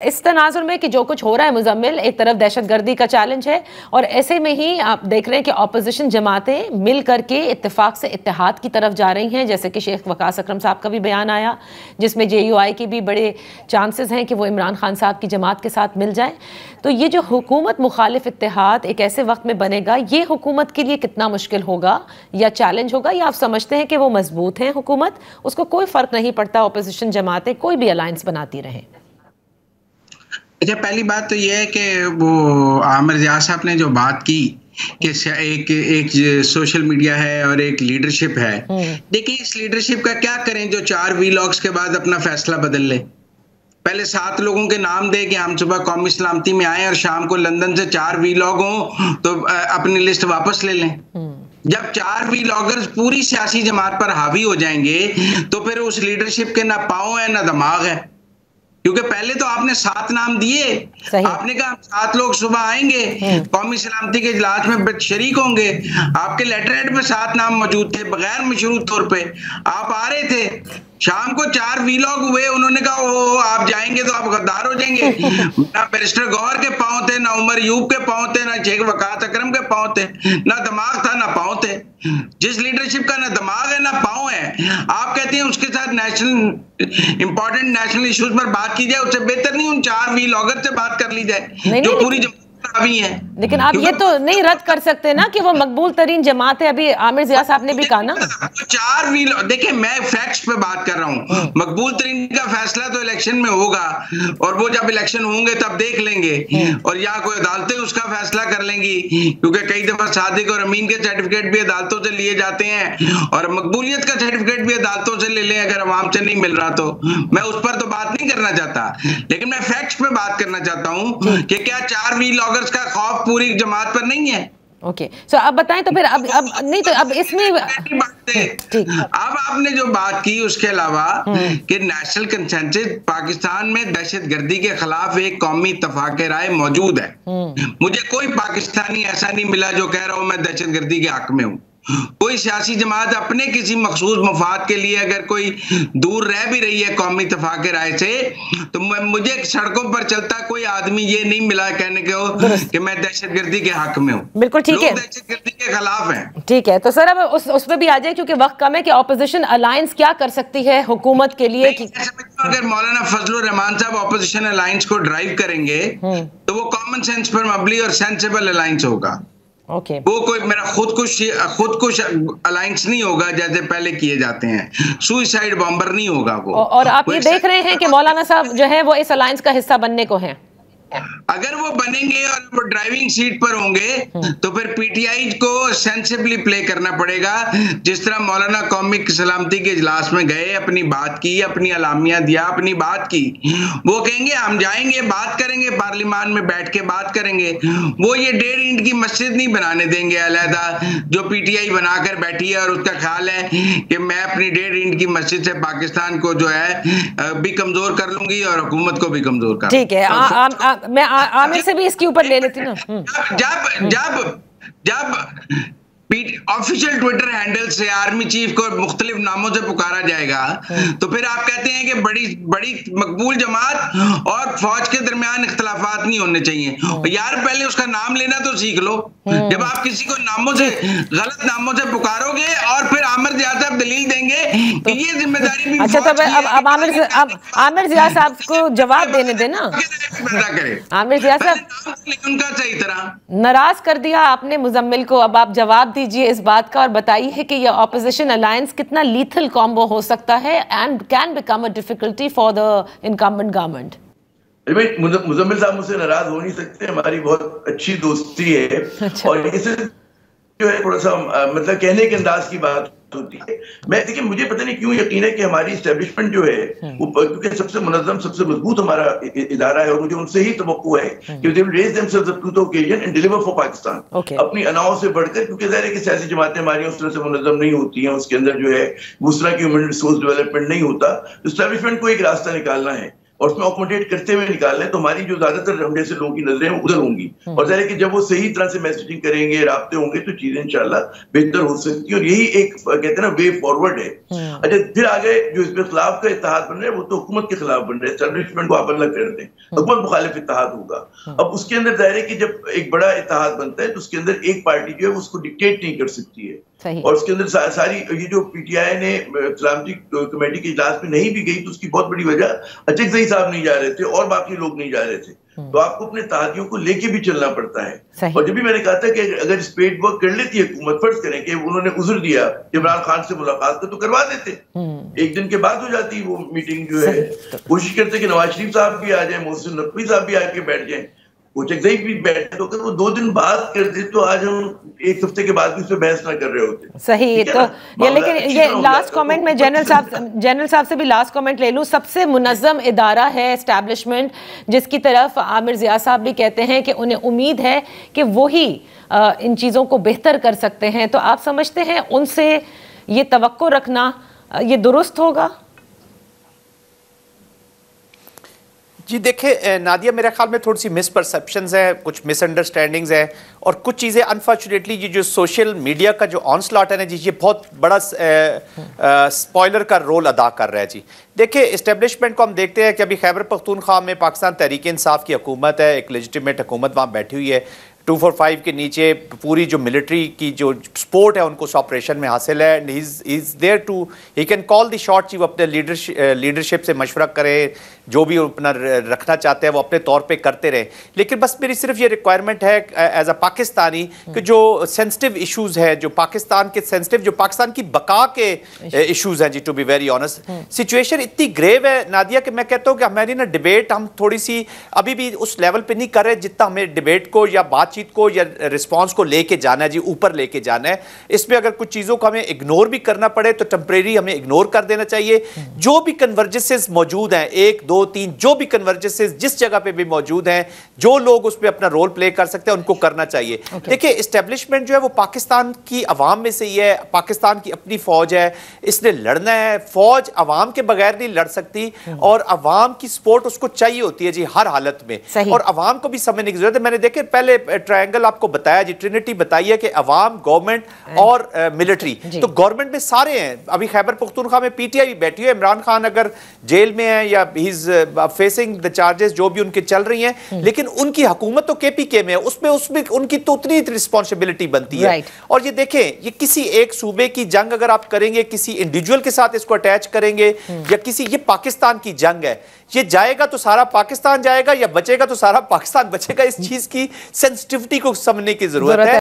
इस तनाजुर में कि जो कुछ हो रहा है मुजम्मिल, एक तरफ दहशतगर्दी का चैलेंज है और ऐसे में ही आप देख रहे हैं कि ऑपोजिशन जमातें मिल करके इत्तेफाक से इत्तेहाद की तरफ जा रही हैं, जैसे कि शेख वकास अकरम साहब का भी बयान आया जिसमें JUI के भी बड़े चांसेस हैं कि वो इमरान खान साहब की जमात के साथ मिल जाए। तो ये जो हुकूमत मुखालिफ इत्तेहाद एक ऐसे वक्त में बनेगा, ये हुकूमत के लिए कितना मुश्किल होगा या चैलेंज होगा, या आप समझते हैं कि वो मजबूत हैं हुकूमत, उसको कोई फ़र्क नहीं पड़ता ऑपोजिशन जमातें कोई भी अलायंस बनाती रहें? अच्छा, पहली बात तो ये है कि वो आमिर जिया साहब ने जो बात की कि एक सोशल मीडिया है और एक लीडरशिप है। देखिए, इस लीडरशिप का क्या करें जो 4 वीलॉग्स के बाद अपना फैसला बदल ले। पहले 7 लोगों के नाम दे कि हम सुबह कौमी सलामती में आए और शाम को लंदन से 4 वीलॉग हों तो अपनी लिस्ट वापस ले लें। जब 4 वीलॉगर्स पूरी सियासी जमात पर हावी हो जाएंगे तो फिर उस लीडरशिप के ना पाँव है ना दिमाग है, क्योंकि पहले तो आपने 7 नाम दिए, आपने कहा 7 लोग सुबह आएंगे, कौमी सलामती के इजलास में शरीक होंगे, आपके लेटर हेड में 7 नाम मौजूद थे, बगैर मशरूत तौर पे आप आ रहे थे। शाम को 4 वीलॉग हुए, उन्होंने कहा ओ आप जाएंगे तो आप गद्दार हो जाएंगे। ना बैरिस्टर गौहर के पांव थे, ना उमर यूब के पांव थे, ना शेख वकास अकरम के पांव थे, ना दिमाग था ना पांव थे। जिस लीडरशिप का ना दिमाग है ना पांव है, आप कहते हैं उसके साथ इंपॉर्टेंट नेशनल इश्यूज पर बात की जाए, उससे बेहतर नहीं उन 4 वीलॉगर से बात कर ली जाए जो पूरी अभी है। लेकिन आप ये तो नहीं रद्द कर सकते ना कि वो मकबूल तरीन जमात है। अभी आमिर जिया साहब ने भी कहा ना 4 वीलॉग। देखिए, मैं फैक्ट्स पे बात कर रहा हूँ। मकबूल तरीन का फैसला तो इलेक्शन में होगा और वो जब इलेक्शन होंगे तब देख लेंगे और या कोई अदालतें उसका फैसला कर लेंगी, क्योंकि कई दफा सादिक और अमीन के सर्टिफिकेट भी अदालतों से लिए जाते हैं और मकबूलियत का सर्टिफिकेट भी अदालतों से ले लें अगर अवाम से नहीं मिल रहा तो। मैं उस पर तो बात नहीं करना चाहता, लेकिन मैं फैक्ट्स पे बात करना चाहता हूँ कि क्या 4 वीलॉगर्स का खौफ पूरी जमात पर नहीं है। ओके, सो अब बताएं तो फिर अब नहीं तो अब इसमें अब आपने जो बात की उसके अलावा कि नेशनल कंसेंसस पाकिस्तान में दहशतगर्दी के खिलाफ एक कौमी इत्तेफाक राय मौजूद है। मुझे कोई पाकिस्तानी ऐसा नहीं मिला जो कह रहा हूं मैं दहशतगर्दी के हक में हूं। कोई सियासी जमात अपने किसी मखसूस मफाद के लिए अगर कोई दूर रह भी रही है कौमी इत्तेफाक राय से, तो मुझे सड़कों पर चलता कोई आदमी ये नहीं मिला कहने को कि मैं दहशतगर्दी के हक में हूँ। बिल्कुल ठीक है, दहशतगर्दी के खिलाफ हैं। ठीक है, तो सर अब उस पर भी आ जाए क्योंकि वक्त कम है कि ऑपोजिशन अलायंस क्या कर सकती है हुकूमत के लिए कि अगर मौलाना फजलुर रहमान साहब ऑपोजिशन अलायंस को ड्राइव करेंगे तो वो कॉमन सेंस पर मबनी और सेंसिबल अलायंस होगा। ओके, वो कोई मेरा खुद कुछ अलायंस नहीं होगा जैसे पहले किए जाते हैं, सुइसाइड बॉम्बर नहीं होगा वो। और आप ये देख रहे हैं कि मौलाना साहब जो है वो इस अलायंस का हिस्सा बनने को हैं। अगर वो बनेंगे और वो ड्राइविंग सीट पर होंगे तो फिर पीटीआई को सेंसिबली प्ले करना पड़ेगा, जिस तरह मौलाना कौमी सलामती के इजलास में गए, अपनी बात की, अपनी अलामिया दिया, अपनी बात की। वो कहेंगे हम जाएंगे, बात करेंगे, पार्लियामान में बैठ के बात करेंगे। वो ये 1.5 ईंट की मस्जिद नहीं बनाने देंगे अलहदा जो पीटीआई बनाकर बैठी है और उसका ख्याल है कि मैं अपनी 1.5 ईंट की मस्जिद से पाकिस्तान को जो है भी कमजोर कर लूंगी और हुकूमत को भी कमजोर कर। ठीक है, मैं आमिर से भी इसके ऊपर ले लेती हूँ। जब ऑफिशियल ट्विटर हैंडल से आर्मी चीफ को मुख्तलिफ नामों से पुकारा जाएगा तो फिर आप कहते हैं कि बड़ी मकबूल जमात और फौज के दरमियान इख्तलाफात नहीं होने चाहिए। यार पहले उसका नाम लेना तो सीख लो। जब आप किसी को नामों से गलत नामों से पुकारोगे और फिर आमिर जिया साहब दलील देंगे कि ये जिम्मेदारी भी अच्छा, तो अब आमिर जिया साहब को जवाब देने देना। आमिर जिया साहब उनका सही तरह नाराज कर दिया आपने मुजम्मिल को, अब आप जवाब दीजिए इस बात का और बताइए कि ये ऑपोजिशन अलायंस कितना लीथल कॉम्बो हो सकता है and can become a difficulty for the incumbent government. भाई मुजम्मिल साहब मुझसे नाराज हो नहीं सकते, हमारी बहुत अच्छी दोस्ती है। अच्छा। और इसे जो है थोड़ा सा मतलब कहने के अंदाज की बात होती है। मैं देखिए मुझे पता नहीं क्यों यकीन है कि हमारी एस्टेब्लिशमेंट जो है वो क्योंकि सबसे मुनज़्ज़म सबसे मजबूत हमारा इदारा है और मुझे उनसे ही तवक्कुह है कि they will raise themselves up to the occasion and deliver for Pakistan. अपनी अनाओं से बढ़कर, क्योंकि ज़ाहिर है कि सियासी जमातें हमारी उस तरह से मुनज़्ज़म नहीं होती हैं, उसके अंदर जो है उस तरह की ह्यूमन रिसोर्स डेवलपमेंट नहीं होता। एस्टेब्लिशमेंट को एक रास्ता निकालना है। और उसमें अकोमोडेट करते हुए निकाल लें तो हमारी जो ज्यादातर हम जैसे लोगों की नजरें उधर होंगी। और जाहिर है कि जब वो सही तरह से मैसेजिंग करेंगे, राब्ते होंगे, तो चीजें इंशाल्लाह बेहतर हो सकती है। और यही एक कहते हैं ना वे फॉरवर्ड है। अच्छा, फिर आगे जो इसके खिलाफ का इत्तेहाद बन रहा है वो तो हुकूमत के खिलाफ बन रहा है, एस्टैब्लिशमेंट को आप अलग कर दें, हुकूमत मुखालिफ इत्तेहाद होगा। अब उसके अंदर जाहिर है कि जब एक बड़ा इत्तेहाद बनता है तो उसके अंदर एक पार्टी जो है उसको डिक्टेट नहीं कर सकती है। और उसके अंदर सारी ये जो पीटीआई ने सलामती कमेटी के इजलास में नहीं भी गई तो उसकी बहुत बड़ी वजह अचकजई साहब नहीं जा रहे थे और बाकी लोग नहीं जा रहे थे। तो आपको अपने तादियों को लेके भी चलना पड़ता है। और जब भी मैंने कहा था कि अगर स्पेड वर्क कर लेती है हुकूमत, फर्ज करें कि उन्होंने उज़्र दिया इमरान खान से मुलाकात कर, तो करवा देते, एक दिन के बाद हो जाती वो मीटिंग जो है। कोशिश करते कि नवाज शरीफ साहब भी आ जाए, मोहसिन नकवी साहब भी आके बैठ जाए, भी बैठे, तो अगर वो 2 दिन बाद कर दे तो आज हम 1 हफ्ते के बाद भी उस पर बहस ना कर रहे होते। सही तो ये, लेकिन ये लास्ट कमेंट में जनरल साहब से भी लास्ट कमेंट ले लूं। सबसे मुनज़्ज़म इदारा है एस्टैब्लिशमेंट, जिसकी तरफ आमिर ज़िया साहब भी कहते हैं कि उन्हें उम्मीद है कि वही इन चीज़ों को बेहतर कर सकते हैं। तो आप समझते हैं उनसे ये तवक्को रखना ये दुरुस्त होगा? जी देखिए नादिया, मेरे ख्याल में थोड़ी सी मिसपरसेप्शंस हैं, कुछ मिसअंडरस्टैंडिंग्स हैं और कुछ चीज़ें अनफॉर्चुनेटली ये जो सोशल मीडिया का जो ऑनस्लॉट है ना जी, ये बहुत बड़ा स्पॉइलर का रोल अदा कर रहा है जी। देखिए इस्टेब्लिशमेंट को हम देखते हैं कि अभी खैबर पख्तूनख्वा में पाकिस्तान तहरीक इंसाफ की हुकूमत है, एक लेजिटिमेट हुकूमत वहाँ बैठी हुई है। 245 के नीचे पूरी जो मिलिट्री की जो सपोर्ट है उनको उस ऑपरेशन में हासिल है। He is there too, he can call the shot जी। वो अपने लीडरशिप से मशवरा करे, जो भी अपना रखना चाहते हैं वो अपने तौर पे करते रहे। लेकिन बस मेरी सिर्फ ये रिक्वायरमेंट है एज अ पाकिस्तानी कि जो सेंसिटिव इशूज़ है, जो पाकिस्तान के सेंसिटिव, जो पाकिस्तान की बका के इशूज़ हैं जी, to be very honest, situation इतनी ग्रेव है नादिया कि मैं कहता हूँ कि हमारी ना डिबेट हम थोड़ी सी अभी भी उस लेवल पर नहीं कर रहे जितना हमें डिबेट को या बातचीत को या रिस्पॉन्स को लेके जाना है जी, ऊपर लेके जाना है। इसमें अगर कुछ चीज़ों को हमें इग्नोर भी करना पड़े तो टेम्परेरी हमें इग्नोर कर देना चाहिए। जो भी कन्वर्जेंसेस मौजूद हैं, 1 2 3 जो भी कन्वर्जेंसेस जिस जगह पे भी मौजूद हैं, जो लोग उस पर अपना रोल प्ले कर सकते हैं उनको करना चाहिए। देखिए इस्टेब्लिशमेंट जो है वो पाकिस्तान की अवाम में से ही है, पाकिस्तान की अपनी फौज है, इसने लड़ना है। फौज अवाम के बगैर नहीं लड़ सकती और अवाम की सपोर्ट उसको चाहिए होती है जी हर हालत में। और अवाम को भी समझने की जरूरत है। मैंने देखे पहले ट्रायंगल आपको बताया जी, ट्रिनिटी बताई है कि अवाम, गवर्नमेंट और मिलिट्री। तो गवर्नमेंट में सारे हैं। अभी खैबर पख्तूनख्वा में पीटीआई भी बैठी है। इमरान खान अगर जेल में है या he is facing the charges जो भी उनके चल रही हैं, लेकिन उनकी हुकूमत तो केपीके में है, उसमें उनकी तो उतनी रिस्पॉन्सिबिलिटी बनती है। और ये देखें, ये किसी एक सूबे की जंग अगर आप करेंगे, किसी इंडिविजुअल के साथ इसको अटैच करेंगे या ये पाकिस्तान की जंग है, ये जाएगा तो सारा पाकिस्तान जाएगा या बचेगा तो सारा पाकिस्तान बचेगा। इस चीज की सेंसिटिविटी को समझने की जरूरत है।